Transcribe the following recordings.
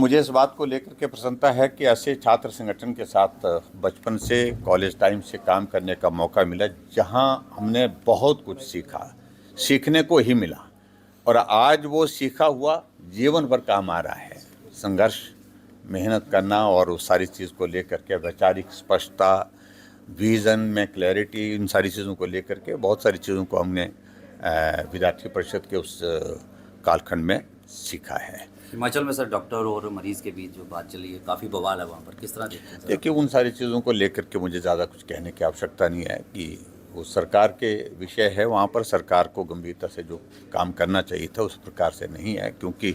मुझे इस बात को लेकर के प्रसन्नता है कि ऐसे छात्र संगठन के साथ बचपन से कॉलेज टाइम से काम करने का मौका मिला, जहां हमने बहुत कुछ सीखा, सीखने को ही मिला और आज वो सीखा हुआ जीवन भर काम आ रहा है। संघर्ष, मेहनत करना और उस सारी चीज़ को लेकर के वैचारिक स्पष्टता, विज़न में क्लैरिटी, इन सारी चीज़ों को लेकर के बहुत सारी चीज़ों को हमने विद्यार्थी परिषद के उस कालखंड में सीखा है। हिमाचल में सर डॉक्टर और मरीज़ के बीच जो बात चली है, काफ़ी बवाल है वहाँ पर, किस तरह देखते हैं सर? देखिए, उन सारी चीज़ों को लेकर के मुझे ज़्यादा कुछ कहने की आवश्यकता नहीं है कि वो सरकार के विषय है। वहाँ पर सरकार को गंभीरता से जो काम करना चाहिए था उस प्रकार से नहीं है, क्योंकि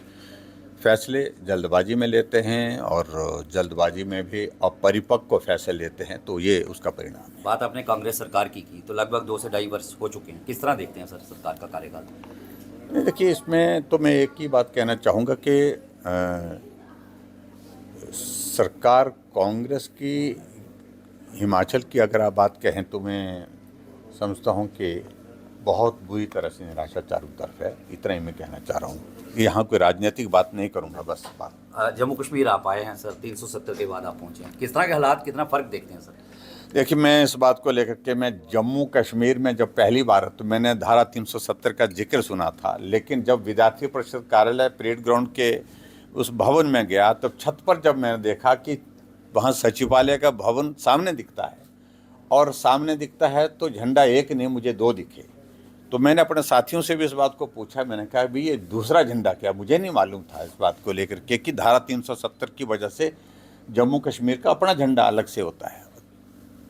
फैसले जल्दबाजी में लेते हैं और जल्दबाजी में भी अपरिपक्व फैसले लेते हैं, तो ये उसका परिणाम है। बात आपने कांग्रेस सरकार की तो लगभग 2 से ढाई वर्ष हो चुके हैं, किस तरह देखते हैं सर सरकार का कार्यकाल? देखिए, इसमें तो मैं एक ही बात कहना चाहूँगा कि सरकार कांग्रेस की, हिमाचल की अगर आप बात कहें तो मैं समझता हूँ कि बहुत बुरी तरह से निराशा चारों तरफ है। इतना ही मैं कहना चाह रहा हूँ। यहाँ कोई राजनीतिक बात नहीं करूँगा, बस बात। जम्मू कश्मीर आप आए हैं सर, 370 के बाद आप पहुँचे हैं, किस तरह के हालात, कितना फ़र्क देखते हैं सर? देखिए, मैं इस बात को लेकर के, मैं जम्मू कश्मीर में जब पहली बार, तो मैंने धारा 370 का जिक्र सुना था, लेकिन जब विद्यार्थी परिषद कार्यालय परेड ग्राउंड के उस भवन में गया तब छत पर जब मैंने देखा कि वहाँ सचिवालय का भवन सामने दिखता है और सामने दिखता है तो झंडा एक नहीं, मुझे 2 दिखे। तो मैंने अपने साथियों से भी इस बात को पूछा, मैंने कहा भाई ये दूसरा झंडा क्या? मुझे नहीं मालूम था इस बात को लेकर के कि धारा 370 की वजह से जम्मू कश्मीर का अपना झंडा अलग से होता है।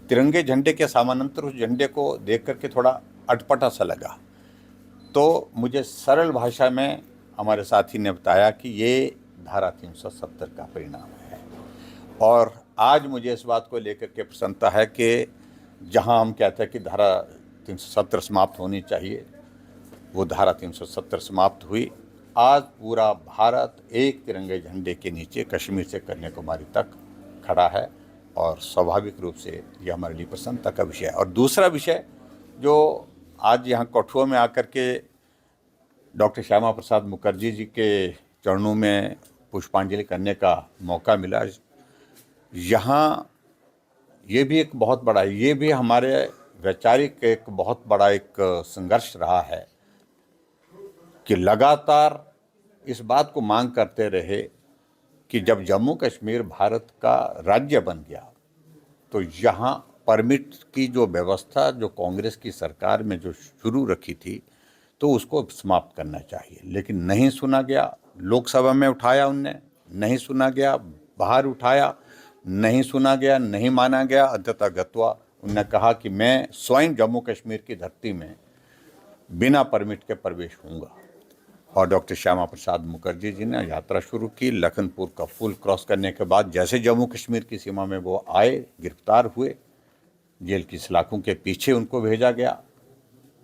तिरंगे झंडे के समानांतर उस झंडे को देख करके थोड़ा अटपटा सा लगा। तो मुझे सरल भाषा में हमारे साथी ने बताया कि ये धारा 370 का परिणाम है और आज मुझे इस बात को लेकर के प्रसन्नता है कि जहां हम कहते हैं कि धारा 370 समाप्त होनी चाहिए, वो धारा 370 समाप्त हुई। आज पूरा भारत एक तिरंगे झंडे के नीचे कश्मीर से कन्याकुमारी तक खड़ा है और स्वाभाविक रूप से ये हमारे लिए प्रसन्नता का विषय है। और दूसरा विषय जो आज यहाँ कठुआ में आकर के डॉक्टर श्यामा प्रसाद मुखर्जी जी के चरणों में पुष्पांजलि करने का मौका मिला, यहाँ ये भी एक बहुत बड़ा, ये भी हमारे वैचारिक एक बहुत बड़ा एक संघर्ष रहा है कि लगातार इस बात को मांग करते रहे कि जब जम्मू कश्मीर भारत का राज्य बन गया तो यहाँ परमिट की जो व्यवस्था जो कांग्रेस की सरकार में जो शुरू रखी थी तो उसको समाप्त करना चाहिए, लेकिन नहीं सुना गया। लोकसभा में उठाया उनने, नहीं सुना गया, बाहर उठाया, नहीं सुना गया, नहीं माना गया। अंततः गत्वा उन्होंने कहा कि मैं स्वयं जम्मू कश्मीर की धरती में बिना परमिट के प्रवेश होऊंगा और डॉक्टर श्यामा प्रसाद मुखर्जी जी ने यात्रा शुरू की। लखनपुर का पुल क्रॉस करने के बाद जैसे जम्मू कश्मीर की सीमा में वो आए, गिरफ्तार हुए, जेल की सलाखों के पीछे उनको भेजा गया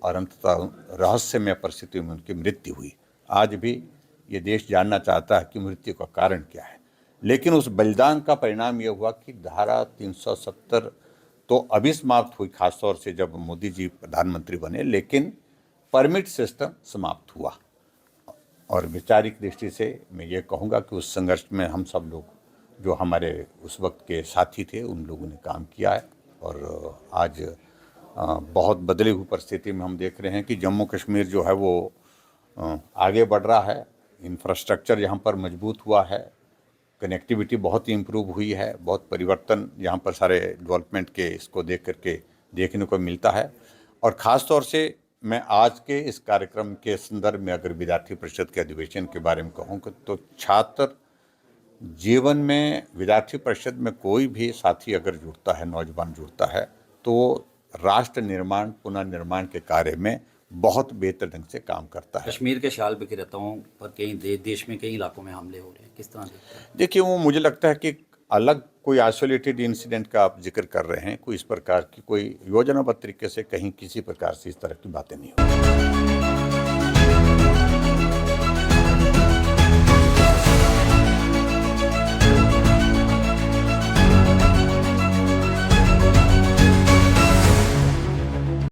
और अंततः रहस्यमय परिस्थिति में उनकी मृत्यु हुई। आज भी ये देश जानना चाहता है कि मृत्यु का कारण क्या है, लेकिन उस बलिदान का परिणाम ये हुआ कि धारा 370 तो अभी समाप्त हुई, खासतौर से जब मोदी जी प्रधानमंत्री बने, लेकिन परमिट सिस्टम समाप्त हुआ। और वैचारिक दृष्टि से मैं ये कहूँगा कि उस संघर्ष में हम सब लोग जो हमारे उस वक्त के साथी थे उन लोगों ने काम किया है और आज बहुत बदली हुई परिस्थिति में हम देख रहे हैं कि जम्मू कश्मीर जो है वो आगे बढ़ रहा है। इंफ्रास्ट्रक्चर यहाँ पर मजबूत हुआ है, कनेक्टिविटी बहुत ही इम्प्रूव हुई है, बहुत परिवर्तन यहाँ पर सारे डेवलपमेंट के इसको देख करके देखने को मिलता है। और ख़ास तौर से मैं आज के इस कार्यक्रम के संदर्भ में अगर विद्यार्थी परिषद के अधिवेशन के बारे में कहूँ तो छात्र जीवन में विद्यार्थी परिषद में कोई भी साथी अगर जुड़ता है, नौजवान जुड़ता है, तो राष्ट्र निर्माण, पुनर्निर्माण के कार्य में बहुत बेहतर ढंग से काम करता है। कश्मीर के शाल विक्रेताओं पर कई देश में कई इलाकों में हमले हो रहे हैं, किस तरह देखते हैं? देखिए, वो मुझे लगता है कि अलग कोई आइसोलेटेड इंसिडेंट का आप जिक्र कर रहे हैं, कोई इस प्रकार की कोई योजनाबद्ध तरीके से कहीं किसी प्रकार से इस तरह की बातें नहीं हो।